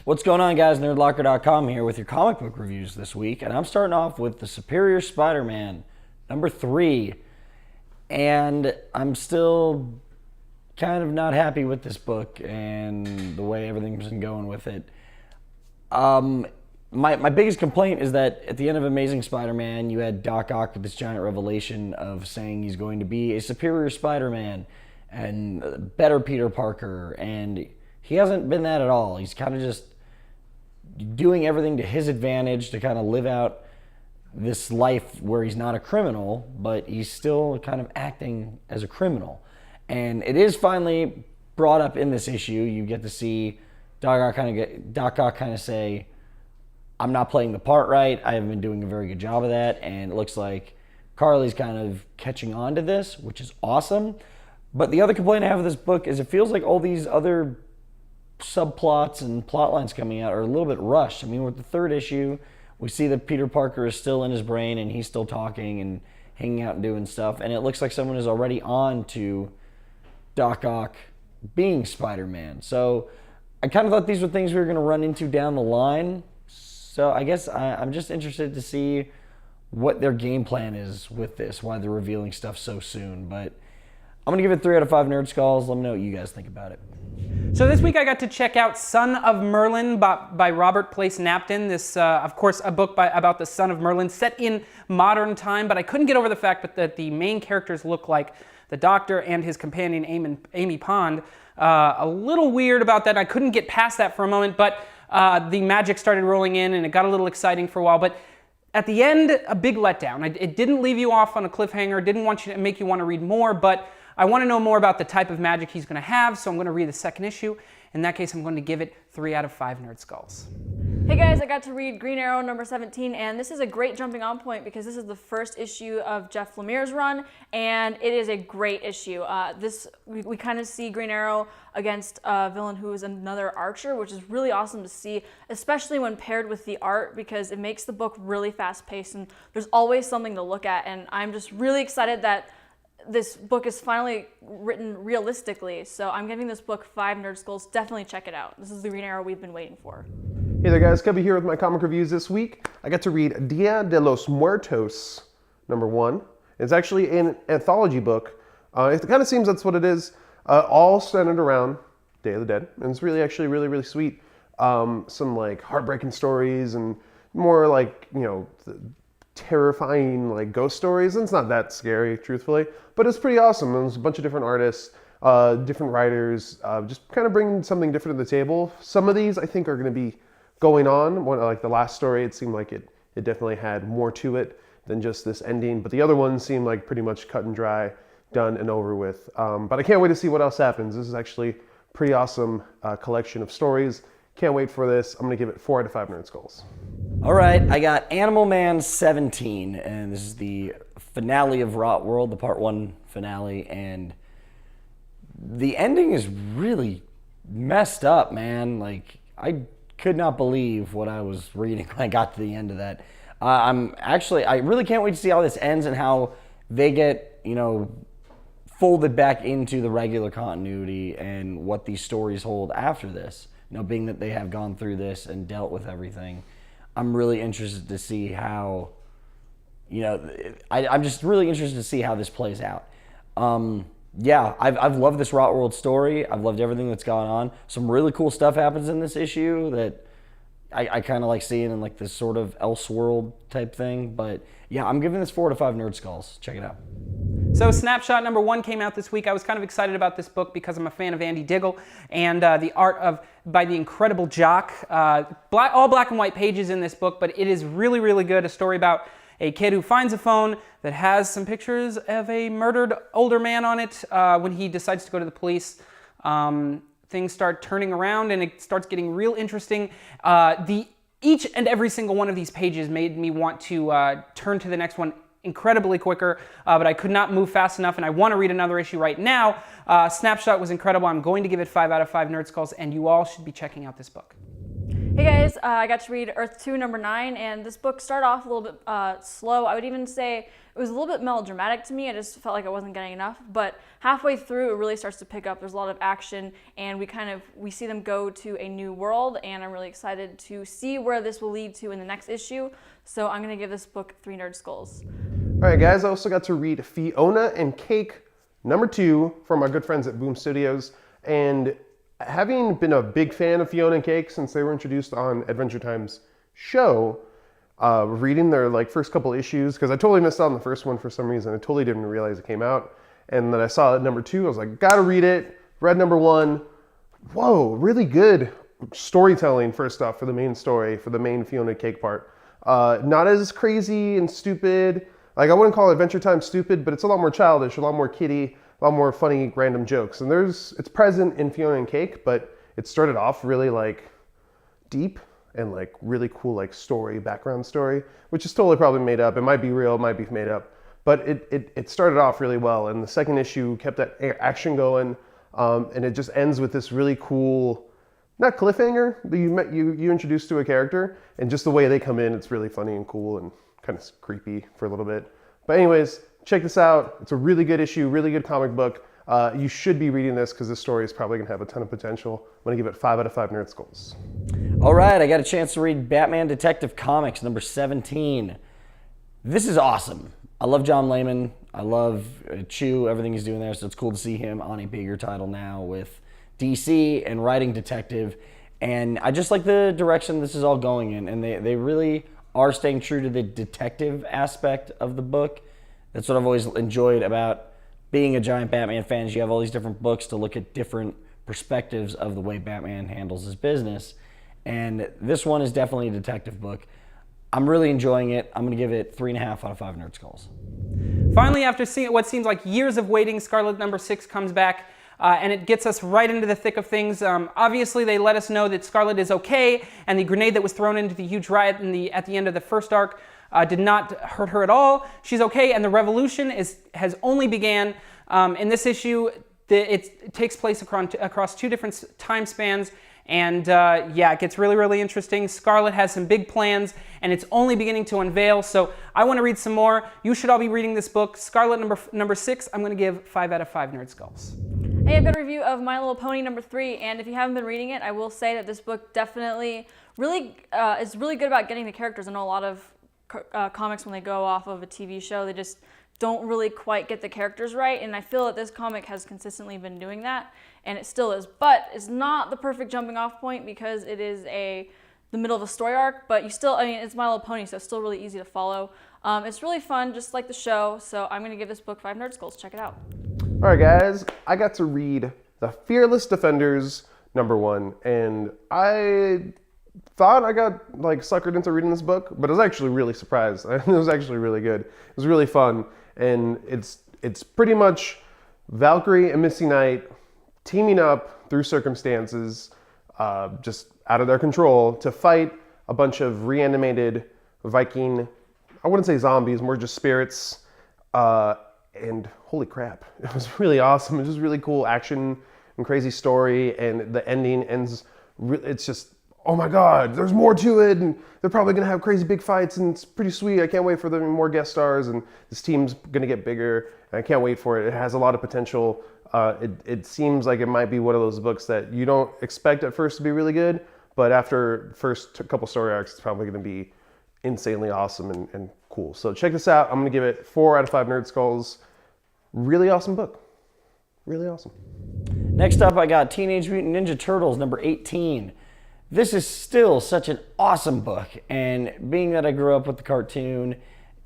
What's going on, guys? Nerdlocker.com here with your comic book reviews this week, and I'm starting off with The Superior Spider-Man, number 3. And I'm still kind of not happy with this book and the way everything's been going with it. My biggest complaint is that at the end of Amazing Spider-Man, you had Doc Ock with this giant revelation of saying he's going to be a superior Spider-Man and a better Peter Parker, and he hasn't been that at all. He's kind of just doing everything to his advantage to kind of live out this life where he's not a criminal, but he's still kind of acting as a criminal. And it is finally brought up in this issue. You get to see Doc Ock kind of say, I'm not playing the part right. I haven't been doing a very good job of that. And it looks like Carly's kind of catching on to this, which is awesome. But the other complaint I have with this book is it feels like all these other subplots and plot lines coming out are a little bit rushed. I mean, with the third issue, we see that Peter Parker is still in his brain and he's still talking and hanging out and doing stuff. And it looks like someone is already on to Doc Ock being Spider-Man. So I kind of thought these were things we were going to run into down the line. So I guess I'm just interested to see what their game plan is with this, why they're revealing stuff so soon. But I'm going to give it 3 out of 5 Nerd Skulls. Let me know what you guys think about it. So this week I got to check out Son of Merlin by Robert Place Napton. This, of course, a book about the son of Merlin set in modern time, but I couldn't get over the fact that the main characters look like the Doctor and his companion Amy Pond. A little weird about that. I couldn't get past that for a moment, but the magic started rolling in and it got a little exciting for a while. But at the end, a big letdown. It didn't leave you off on a cliffhanger, didn't want you to make you want to read more, but I want to know more about the type of magic he's going to have, so I'm going to read the second issue. In that case, I'm going to give it 3 out of 5 Nerd Skulls. Hey guys, I got to read Green Arrow number 17, and this is a great jumping on point because this is the first issue of Jeff Lemire's run, and it is a great issue. We kind of see Green Arrow against a villain who is another Archer, which is really awesome to see, especially when paired with the art, because it makes the book really fast-paced, and there's always something to look at, and I'm just really excited that this book is finally written realistically, so I'm giving this book 5 Nerd Skulls. Definitely check it out. This is the Green Arrow we've been waiting for. Hey there guys, Cubby here with my comic reviews this week. I got to read Dia de los Muertos, number 1. It's actually an anthology book. It kind of seems that's what it is. All centered around Day of the Dead, and it's really sweet. Some like heartbreaking stories and more like, you know, terrifying like ghost stories, and it's not that scary, truthfully, but it's pretty awesome. There's a bunch of different artists, different writers, just kind of bringing something different to the table. Some of these I think are going to be going on. Like the last story, it seemed like it definitely had more to it than just this ending, but the other ones seemed like pretty much cut and dry, done and over with. But I can't wait to see what else happens. This is actually a pretty awesome collection of stories. Can't wait for this. I'm going to give it 4 out of 5 Nerd Skulls. All right, I got Animal Man 17, and this is the finale of Rot World, the part 1 finale, and the ending is really messed up, man. Like, I could not believe what I was reading when I got to the end of that. I really can't wait to see how this ends and how they get, you know, folded back into the regular continuity and what these stories hold after this. You know, being that they have gone through this and dealt with everything. I'm really interested to see how, you know, I'm just really interested to see how this plays out. Yeah, I've loved this Rot World story. I've loved everything that's gone on. Some really cool stuff happens in this issue that I kind of like seeing in like this sort of Elseworld type thing. But yeah, I'm giving this 4 out of 5 Nerd Skulls. Check it out. So Snapshot number 1 came out this week. I was kind of excited about this book because I'm a fan of Andy Diggle and the art by the incredible Jock. All black and white pages in this book, but it is really good. A story about a kid who finds a phone that has some pictures of a murdered older man on it. When he decides to go to the police, things start turning around and it starts getting real interesting. Each and every single one of these pages made me want to turn to the next one incredibly quicker, but I could not move fast enough, and I want to read another issue right now. Snapshot was incredible. I'm going to give it 5 out of 5 Nerd Skulls, and you all should be checking out this book. Hey guys, I got to read Earth 2, number 9, and this book started off a little bit slow. I would even say it was a little bit melodramatic to me. I just felt like I wasn't getting enough, but halfway through it really starts to pick up. There's a lot of action, and we see them go to a new world, and I'm really excited to see where this will lead to in the next issue. So I'm going to give this book 3 Nerd Skulls. All right, guys, I also got to read Fionna Cake, number 2, from our good friends at Boom Studios, and having been a big fan of Fionna Cake since they were introduced on Adventure Time's show, reading their first couple issues, because I totally missed out on the first one for some reason. I totally didn't realize it came out. And then I saw it number 2. I was like, gotta read it. Read number 1. Whoa, really good storytelling, first off, for the main story, for the main Fionna Cake part. Not as crazy and stupid. I wouldn't call Adventure Time stupid, but it's a lot more childish, a lot more kiddie, a lot more funny, random jokes. And it's present in Fionna Cake, but it started off really deep and really cool background story, which is totally probably made up. It might be real, it might be made up, but it started off really well. And the second issue kept that action going, and it just ends with this really cool, not cliffhanger, but you introduced to a character, and just the way they come in, it's really funny and cool and kind of creepy for a little bit. But anyways, check this out. It's a really good issue, really good comic book. You should be reading this because this story is probably going to have a ton of potential. I'm going to give it 5 out of 5 Nerd Skulls. All right, I got a chance to read Batman Detective Comics number 17. This is awesome. I love John Layman. I love Chew, everything he's doing there, so it's cool to see him on a bigger title now with DC and writing detective. And I just like the direction this is all going in, and they really are staying true to the detective aspect of the book. That's what I've always enjoyed about being a giant Batman fan, is you have all these different books to look at different perspectives of the way Batman handles his business. And this one is definitely a detective book. I'm really enjoying it. I'm going to give it 3.5 out of 5 Nerd Skulls. Finally, after seeing what seems like years of waiting, Scarlet number 6 comes back, and it gets us right into the thick of things. Obviously, they let us know that Scarlet is okay, and the grenade that was thrown into the huge riot at the end of the first arc did not hurt her at all. She's okay, and the revolution has only began. In this issue, it takes place across 2 different time spans, and it gets really, really interesting. Scarlet has some big plans, and it's only beginning to unveil, so I want to read some more. You should all be reading this book. Scarlet number 6, I'm going to give 5 out of 5 Nerd Skulls. Hey, I've got a review of My Little Pony number 3, and if you haven't been reading it, I will say that this book definitely is really good about getting the characters. I know a lot of comics, when they go off of a TV show, they just don't really quite get the characters right, and I feel that this comic has consistently been doing that, and it still is. But it's not the perfect jumping off point because it is the middle of a story arc, but it's My Little Pony, so it's still really easy to follow. It's really fun, just like the show, so I'm going to give this book 5 Nerd Skulls. Check it out. All right, guys, I got to read The Fearless Defenders, number 1, and I thought I got suckered into reading this book, but I was actually really surprised. It was actually really good. It was really fun, and it's pretty much Valkyrie and Misty Knight teaming up through circumstances just out of their control to fight a bunch of reanimated Viking, I wouldn't say zombies, more just spirits, and holy crap, it was really awesome. It was just really cool action and crazy story, and the ending ends, it's just, oh my god, there's more to it, and they're probably going to have crazy big fights, and it's pretty sweet. I can't wait for them, more guest stars, and this team's going to get bigger, and I can't wait for it. It has a lot of potential. It seems like it might be one of those books that you don't expect at first to be really good, but after first couple story arcs, it's probably going to be insanely awesome and cool. So check this out. I'm going to give it 4 out of 5 Nerd Skulls. Really awesome book. Really awesome. Next up, I got Teenage Mutant Ninja Turtles number 18. This is still such an awesome book, and being that I grew up with the cartoon,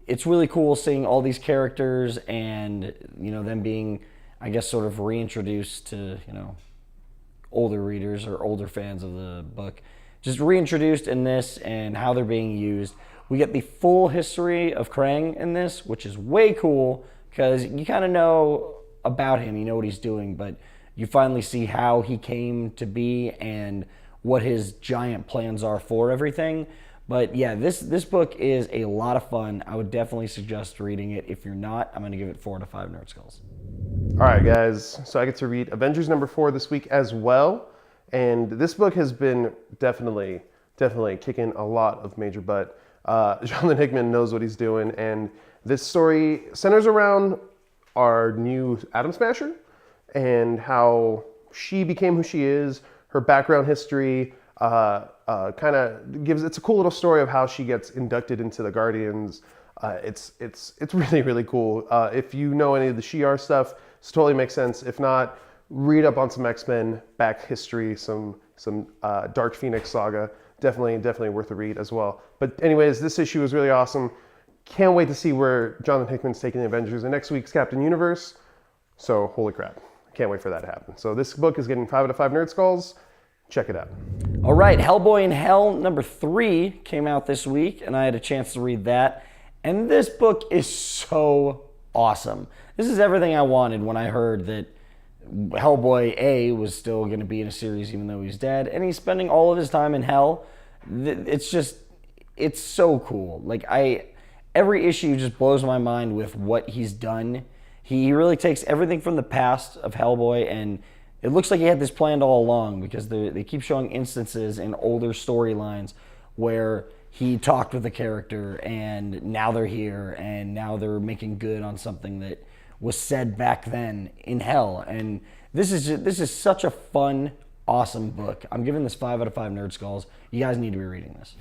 it's really cool seeing all these characters and them being, I guess, sort of reintroduced to older readers or older fans of the book. Just reintroduced in this and how they're being used. We get the full history of Krang in this, which is way cool because you kind of know about him, you know what he's doing, but you finally see how he came to be and what his giant plans are for everything. But yeah, this book is a lot of fun. I would definitely suggest reading it. If you're not, I'm going to give it 4 out of 5 Nerd Skulls. All right, guys. So I get to read Avengers number 4 this week as well. And this book has been definitely definitely kicking a lot of major butt. Jonathan Hickman knows what he's doing, and this story centers around our new Atom Smasher and how she became who she is, her background history, kind of gives, it's a cool little story of how she gets inducted into the Guardians. It's really, really cool. If you know any of the Shi'ar stuff, this totally makes sense. If not, read up on some X-Men back history, some Dark Phoenix saga. Definitely worth a read as well. But anyways, this issue was really awesome. Can't wait to see where Jonathan Hickman's taking the Avengers in next week's Captain Universe. So holy crap, can't wait for that to happen. So this book is getting 5 out of 5 Nerd Skulls. Check it out. All right, Hellboy in Hell #3 came out this week, and I had a chance to read that. And this book is so awesome. This is everything I wanted when I heard that Hellboy A was still going to be in a series even though he's dead, and he's spending all of his time in hell. It's so cool. Like, every issue just blows my mind with what he's done. He really takes everything from the past of Hellboy, and it looks like he had this planned all along, because they keep showing instances in older storylines where he talked with a character and now they're here and now they're making good on something that was said back then in hell. And this is such a fun, awesome book. I'm giving this 5 out of 5 Nerd Skulls. You guys need to be reading this.